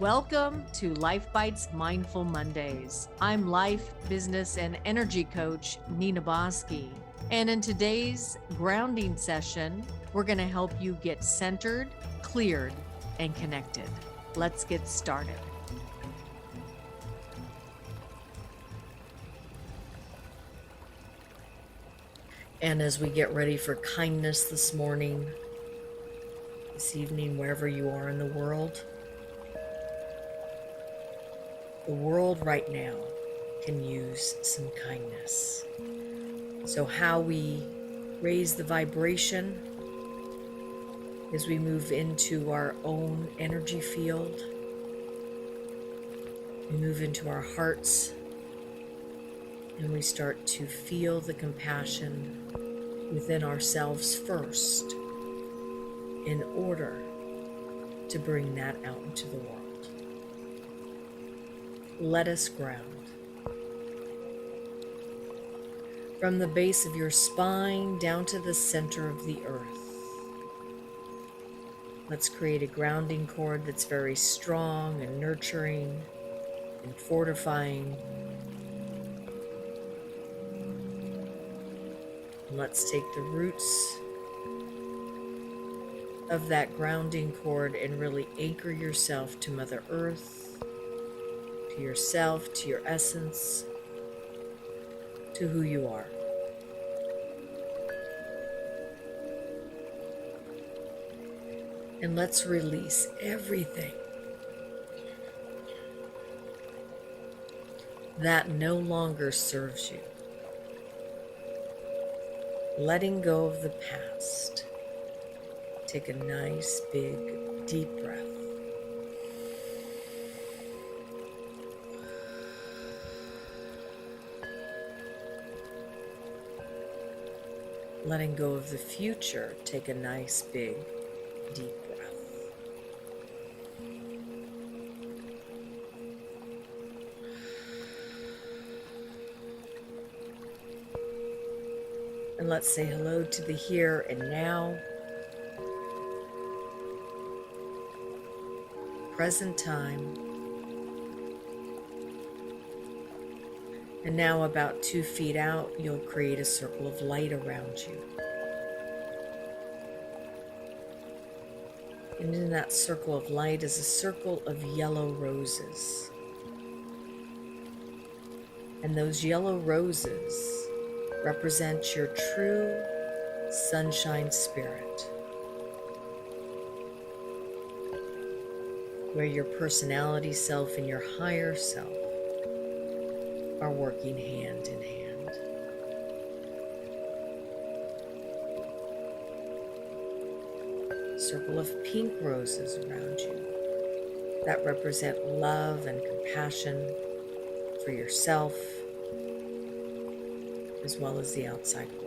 Welcome to LifeBites Mindful Mondays. I'm life, business, and energy coach Nina Bosky. And in today's grounding session, we're going to help you get centered, cleared, and connected. Let's get started. And as we get ready for kindness this morning, this evening, wherever you are in the world right now can use some kindness. So how we raise the vibration as we move into our own energy field, we move into our hearts, and we start to feel the compassion within ourselves first in order to bring that out into the world. Let us ground. From the base of your spine down to the center of the earth. Let's create a grounding cord that's very strong and nurturing and fortifying. And let's take the roots of that grounding cord and really anchor yourself to Mother Earth, to yourself, to your essence, to who you are. And let's release everything that no longer serves you. Letting go of the past. Take a nice, big, deep breath. Letting go of the future. Take a nice, big, deep breath. And let's say hello to the here and now. Present time. And now about 2 feet out, you'll create a circle of light around you. And in that circle of light is a circle of yellow roses. And those yellow roses represent your true sunshine spirit, where your personality self and your higher self are working hand in hand. Circle of pink roses around you that represent love and compassion for yourself as well as the outside world.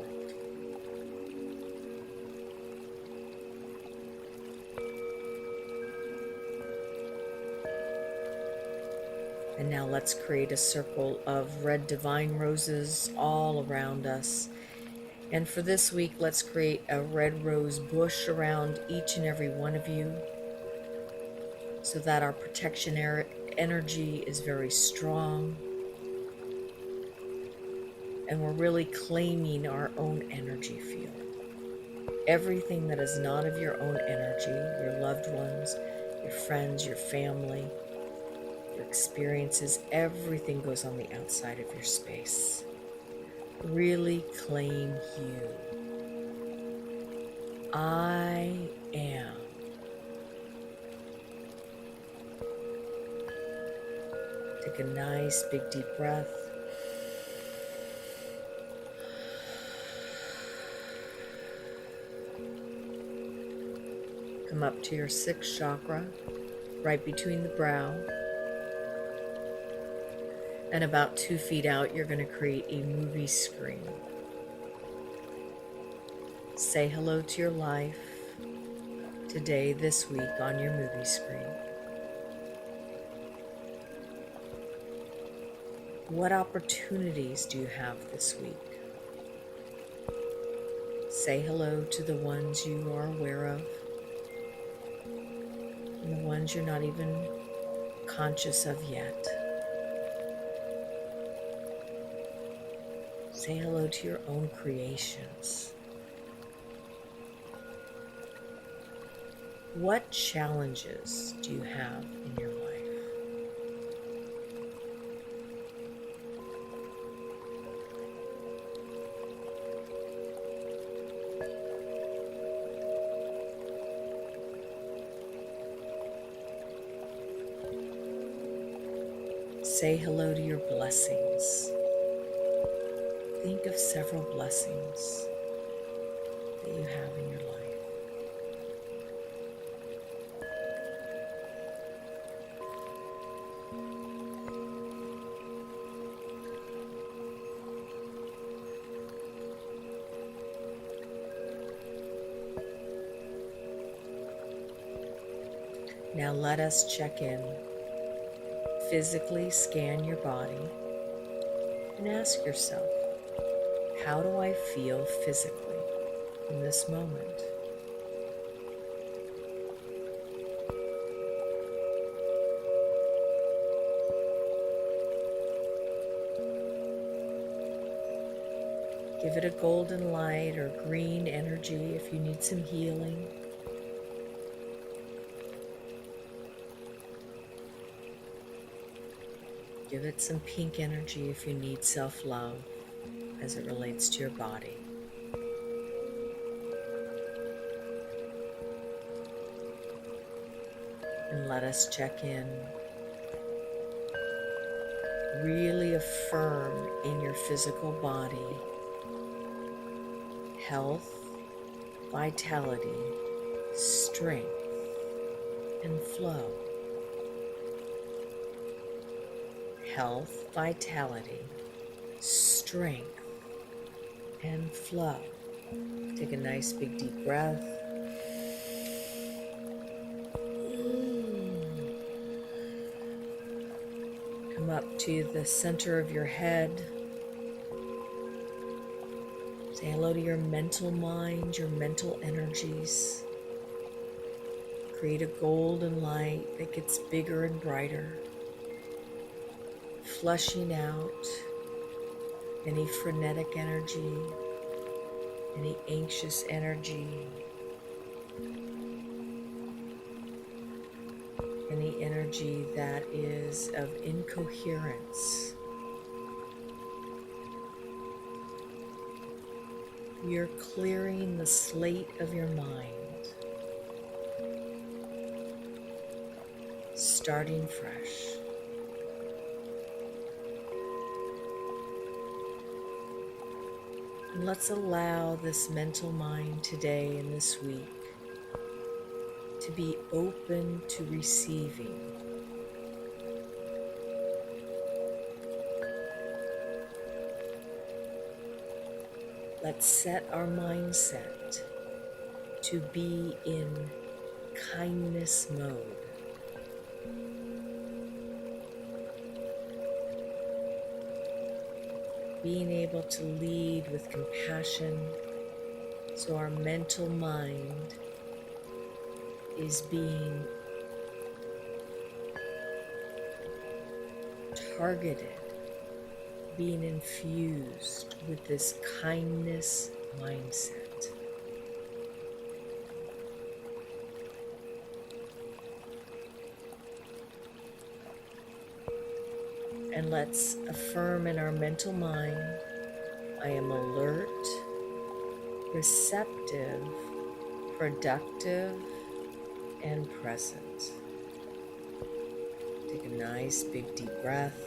And now let's create a circle of red divine roses all around us. And for this week, let's create a red rose bush around each and every one of you so that our protection energy is very strong. And we're really claiming our own energy field. Everything that is not of your own energy, your loved ones, your friends, your family, your experiences, everything goes on the outside of your space. Really claim you. I am. Take a nice big deep breath. Come up to your 6th chakra, right between the brow. And about 2 feet out, you're going to create a movie screen. Say hello to your life today, this week, on your movie screen. What opportunities do you have this week? Say hello to the ones you are aware of, and the ones you're not even conscious of yet. Say hello to your own creations. What challenges do you have in your life? Say hello to your blessings. Think of several blessings that you have in your life. Now let us check in. Physically scan your body and ask yourself, how do I feel physically in this moment? Give it a golden light or green energy if you need some healing. Give it some pink energy if you need self-love as it relates to your body. And let us check in. Really affirm in your physical body health, vitality, strength, and flow. Health, vitality, strength, and flow. Take a nice big deep breath. Come up to the center of your head. Say hello to your mental mind, your mental energies. Create a golden light that gets bigger and brighter, flushing out any frenetic energy, any anxious energy, any energy that is of incoherence. You're clearing the slate of your mind, starting fresh. And let's allow this mental mind today and this week to be open to receiving. Let's set our mindset to be in kindness mode. Being able to lead with compassion, so our mental mind is being targeted, being infused with this kindness mindset. And let's affirm in our mental mind, I am alert, receptive, productive, and present. Take a nice big deep breath.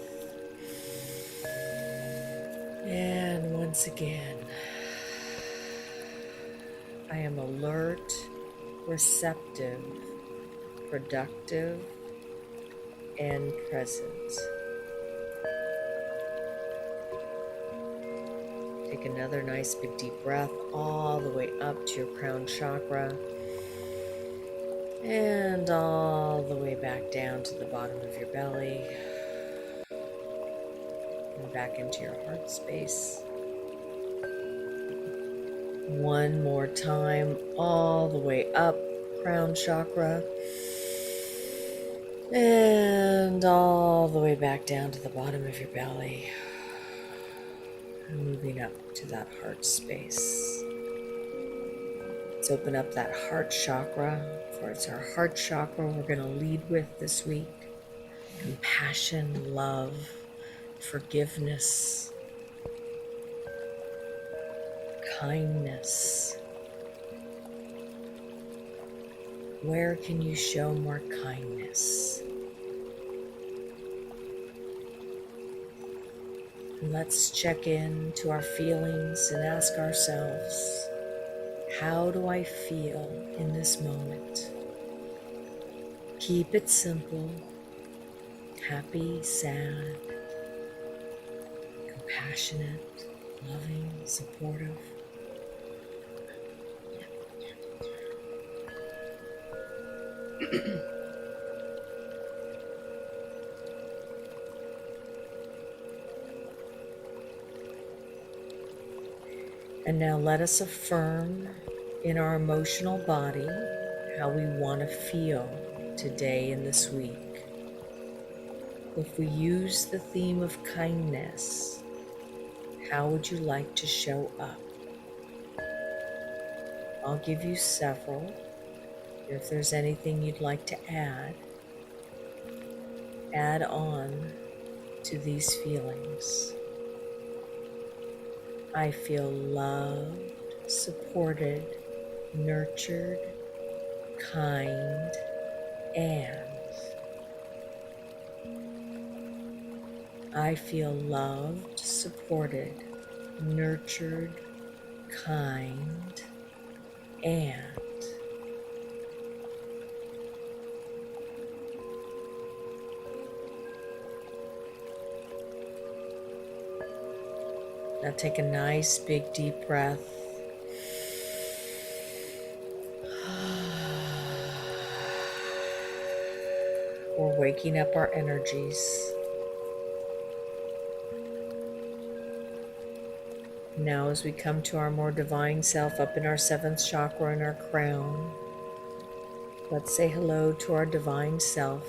And once again, I am alert, receptive, productive, and present. Take another nice big deep breath all the way up to your crown chakra and all the way back down to the bottom of your belly and back into your heart space. One more time, all the way up, crown chakra, And all the way back down to the bottom of your belly. Moving up to that heart space. Let's open up that heart chakra. For it's our heart chakra we're going to lead with this week. Compassion, love, forgiveness, kindness. Where can you show more kindness? And let's check in to our feelings and ask ourselves, how do I feel in this moment? Keep it simple, happy, sad, compassionate, loving, supportive. And now let us affirm in our emotional body how we want to feel today and this week. If we use the theme of kindness, how would you like to show up? I'll give you several. If there's anything you'd like to add on to these feelings. I feel loved, supported, nurtured, kind, and I feel loved, supported, nurtured, kind, and now take a nice big deep breath. We're waking up our energies. Now as we come to our more divine self up in our 7th chakra in our crown, let's say hello to our divine self.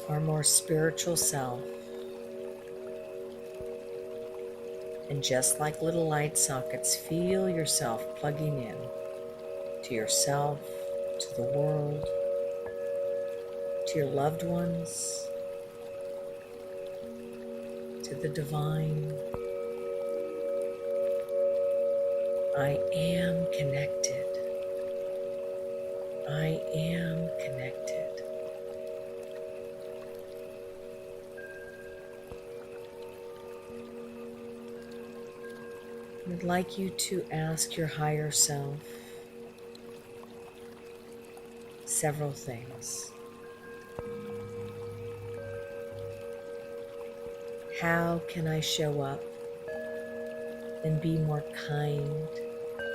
Our more spiritual self. And just like little light sockets, feel yourself plugging in to yourself, to the world, to your loved ones, to the divine. I am connected. I am connected. I'd like you to ask your higher self several things. How can I show up and be more kind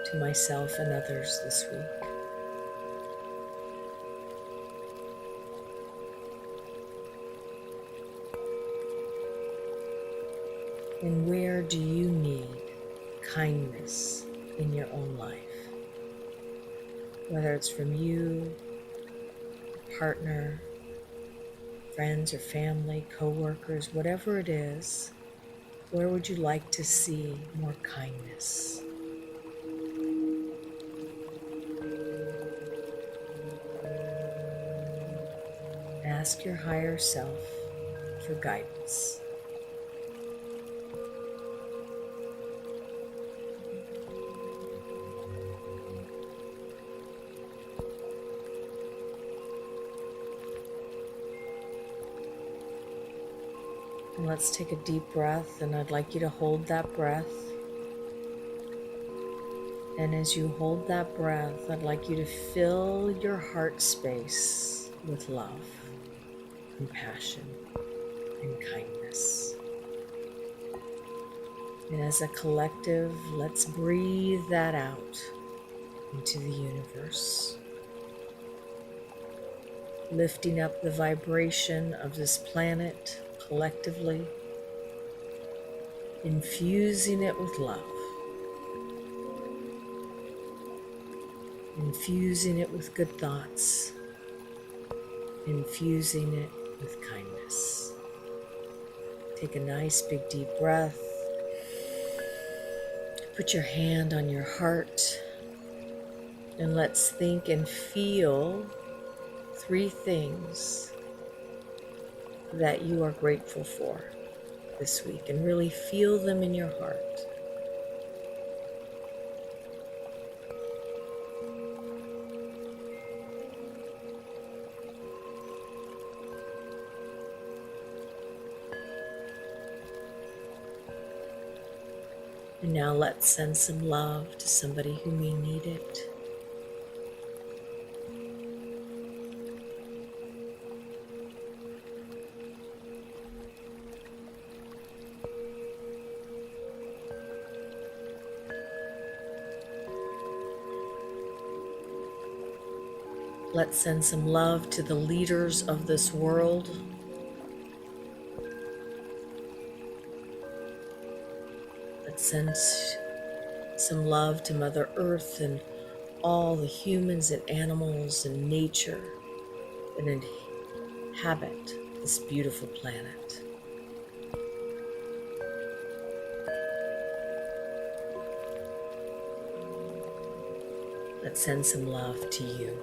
to myself and others this week? And where do you need kindness in your own life? Whether it's from you, partner, friends or family, co-workers, whatever it is, where would you like to see more kindness? Ask your higher self for guidance. And let's take a deep breath, and I'd like you to hold that breath. And as you hold that breath, I'd like you to fill your heart space with love, compassion, and kindness. And as a collective, let's breathe that out into the universe, lifting up the vibration of this planet collectively, infusing it with love. infusing it with good thoughts, infusing it with kindness. Take a nice big deep breath. Put your hand on your heart and let's think and feel 3 things that you are grateful for this week, and really feel them in your heart. And now let's send some love to somebody who may need it. Let's send some love to the leaders of this world. Let's send some love to Mother Earth and all the humans and animals and nature that inhabit this beautiful planet. Let's send some love to you.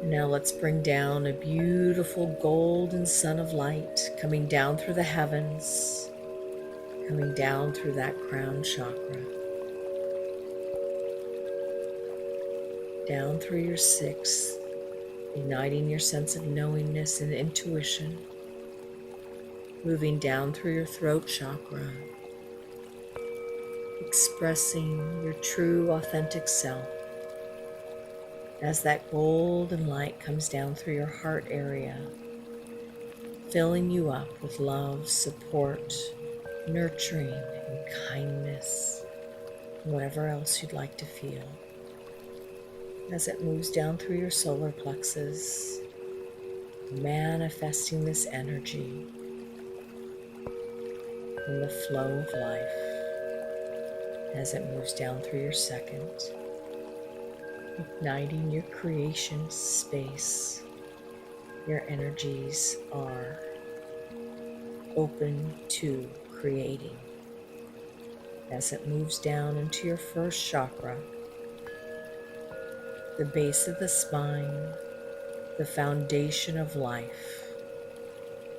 And now let's bring down a beautiful golden sun of light coming down through the heavens, coming down through that crown chakra, down through your 6th, igniting your sense of knowingness and intuition, moving down through your throat chakra, expressing your true authentic self as that golden light comes down through your heart area, filling you up with love, support, nurturing, and kindness, and whatever else you'd like to feel. As it moves down through your solar plexus, manifesting this energy in the flow of life. As it moves down through your 2nd, igniting your creation space. Your energies are open to creating. As it moves down into your 1st chakra, the base of the spine, the foundation of life,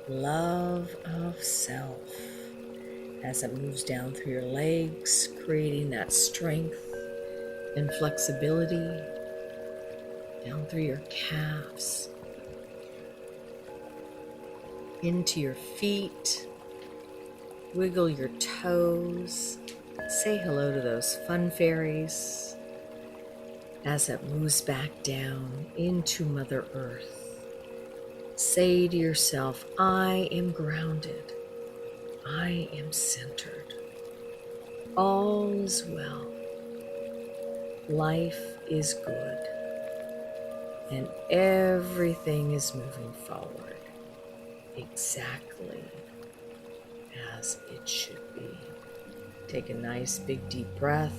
love of self. As it moves down through your legs, creating that strength and flexibility, down through your calves, into your feet, wiggle your toes, say hello to those fun fairies. As it moves back down into Mother Earth, say to yourself, I am grounded, I am centered, all is well, life is good, and everything is moving forward exactly as it should be. Take a nice big deep breath.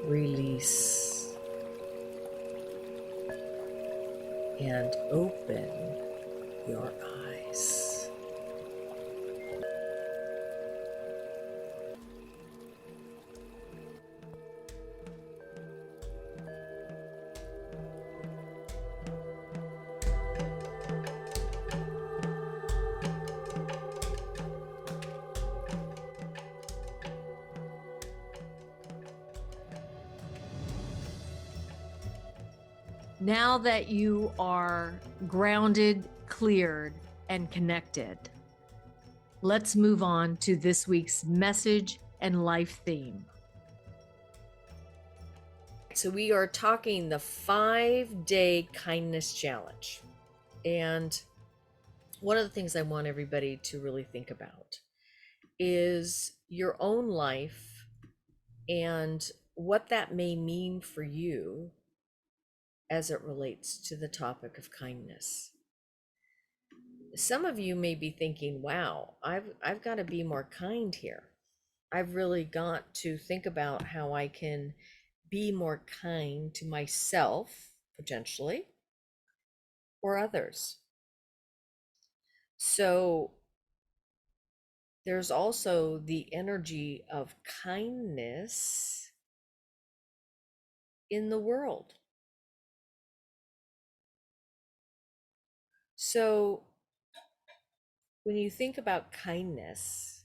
Release and open your eyes. Now that you are grounded, cleared, and connected, let's move on to this week's message and life theme. So we are talking the 5-day kindness challenge. And one of the things I want everybody to really think about is your own life and what that may mean for you as it relates to the topic of kindness. Some of you may be thinking, wow, I've got to be more kind here. I've really got to think about how I can be more kind to myself, potentially, or others. So there's also the energy of kindness in the world. So when you think about kindness,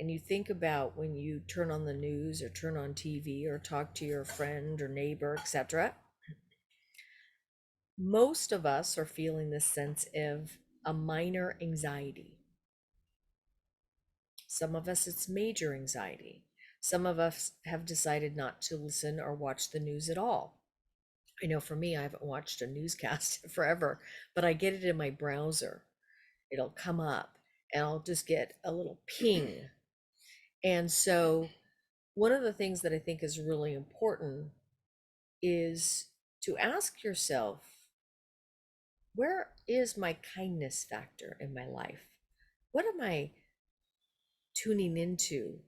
and you think about when you turn on the news or turn on TV or talk to your friend or neighbor, etc., most of us are feeling this sense of a minor anxiety. Some of us, it's major anxiety. Some of us have decided not to listen or watch the news at all. I know for me, I haven't watched a newscast forever, but I get it in my browser. It'll come up and I'll just get a little ping. And so, one of the things that I think is really important is to ask yourself, where is my kindness factor in my life? What am I tuning into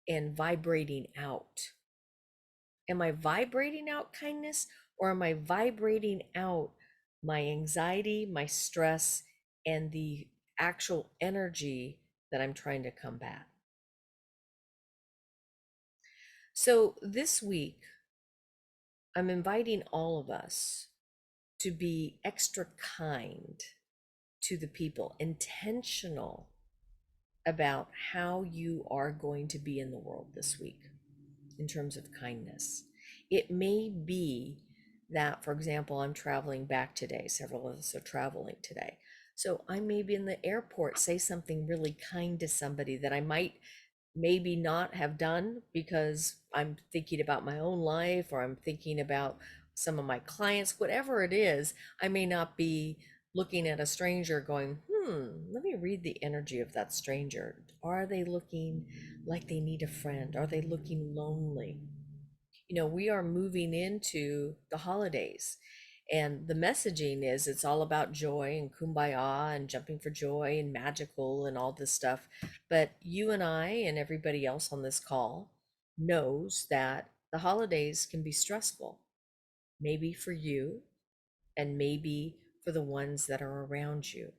and vibrating out? Am I vibrating out kindness, or am I vibrating out my anxiety, my stress, and the actual energy that I'm trying to combat? So this week, I'm inviting all of us to be extra kind to the people, intentional about how you are going to be in the world this week in terms of kindness. It may be that, for example, I'm traveling back today. Several of us are traveling today. So I may be in the airport, say something really kind to somebody that I might maybe not have done because I'm thinking about my own life, or I'm thinking about some of my clients, whatever it is. I may not be looking at a stranger going, let me read the energy of that stranger. Are they looking like they need a friend? Are they looking lonely? We are moving into the holidays, and the messaging is it's all about joy and kumbaya and jumping for joy and magical and all this stuff. But you and I and everybody else on this call knows that the holidays can be stressful, maybe for you and maybe for the ones that are around you.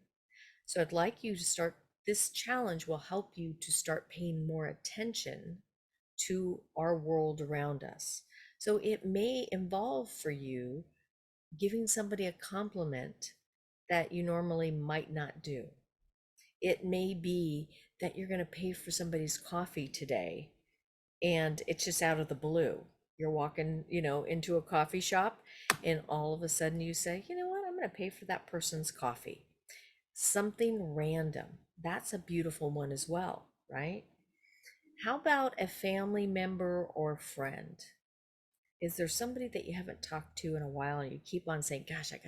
So I'd like you to start, this challenge will help you to start paying more attention to our world around us. So it may involve for you giving somebody a compliment that you normally might not do. It may be that you're going to pay for somebody's coffee today and it's just out of the blue. You're walking, into a coffee shop, and all of a sudden you say, you know what, I'm going to pay for that person's coffee. Something random. That's a beautiful one as well, right? How about a family member or friend? Is there somebody that you haven't talked to in a while and you keep on saying, gosh, I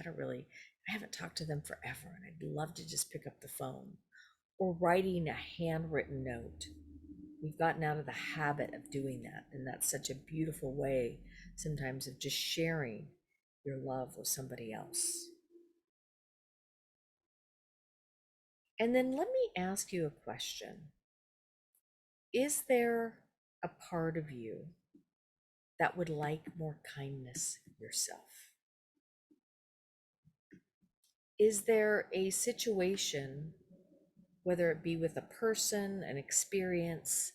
haven't talked to them forever and I'd love to just pick up the phone? Or writing a handwritten note. We've gotten out of the habit of doing that, and that's such a beautiful way sometimes of just sharing your love with somebody else. And then let me ask you a question. Is there a part of you that would like more kindness yourself? Is there a situation, whether it be with a person, an experience,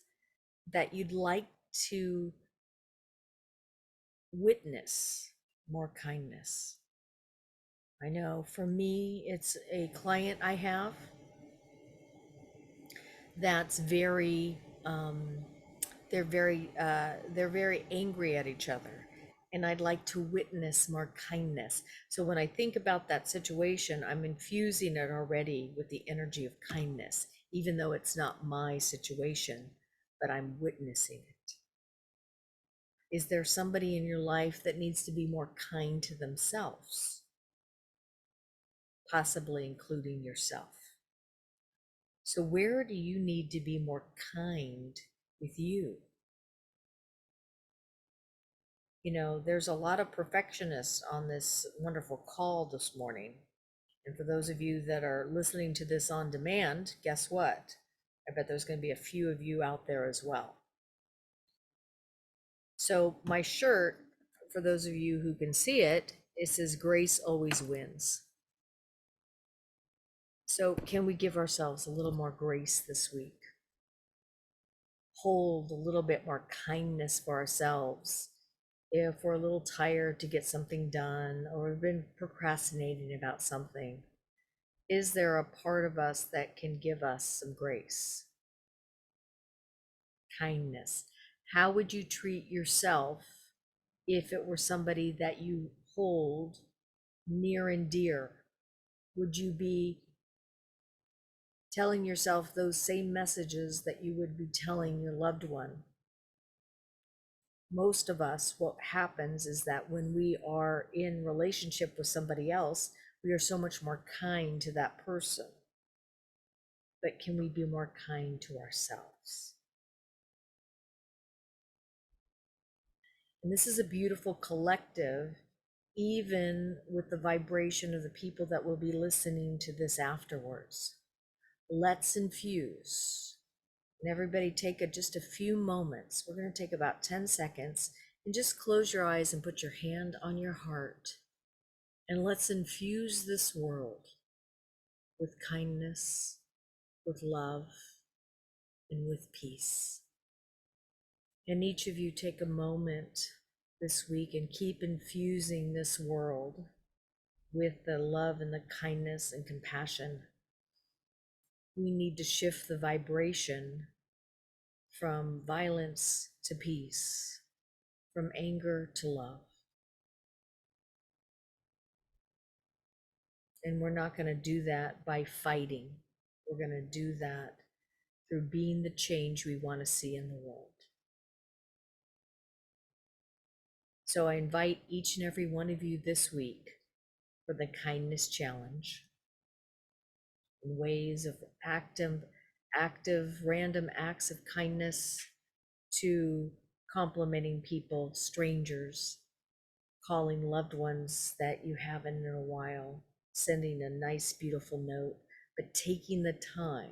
that you'd like to witness more kindness? I know for me, it's a client I have that's very, they're very angry at each other, and I'd like to witness more kindness. So when I think about that situation, I'm infusing it already with the energy of kindness, even though it's not my situation, but I'm witnessing it. Is there somebody in your life that needs to be more kind to themselves, possibly including yourself? So where do you need to be more kind with you? There's a lot of perfectionists on this wonderful call this morning. And for those of you that are listening to this on demand, guess what? I bet there's going to be a few of you out there as well. So my shirt, for those of you who can see it, it says grace always wins. So can we give ourselves a little more grace this week? Hold a little bit more kindness for ourselves. If we're a little tired to get something done, or we've been procrastinating about something, is there a part of us that can give us some grace? Kindness. How would you treat yourself if it were somebody that you hold near and dear? Would you be telling yourself those same messages that you would be telling your loved one? Most of us, what happens is that when we are in relationship with somebody else, we are so much more kind to that person. But can we be more kind to ourselves? And this is a beautiful collective, even with the vibration of the people that will be listening to this afterwards. Let's infuse. And everybody take just a few moments. We're going to take about 10 seconds and just close your eyes and put your hand on your heart. And let's infuse this world with kindness, with love, and with peace. And each of you take a moment this week and keep infusing this world with the love and the kindness and compassion. We need to shift the vibration from violence to peace, from anger to love. And we're not going to do that by fighting. We're going to do that through being the change we want to see in the world. So I invite each and every one of you this week for the kindness challenge, in ways of active random acts of kindness, to complimenting people, strangers, calling loved ones that you haven't in a while, sending a nice, beautiful note, but taking the time,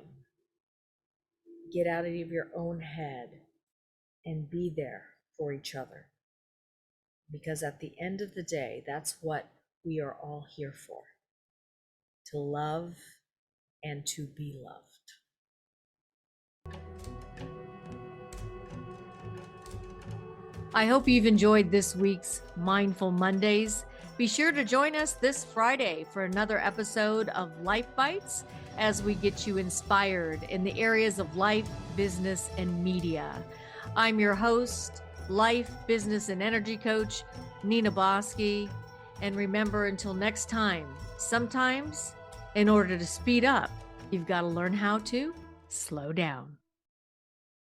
get out of your own head and be there for each other. Because at the end of the day, that's what we are all here for, to love and to be loved. I hope you've enjoyed this week's Mindful Mondays. Be sure to join us this Friday for another episode of LifeBites as we get you inspired in the areas of life, business, and media. I'm your host, life, business, and energy coach, Nina Bosky. And remember, until next time, sometimes in order to speed up, you've got to learn how to slow down.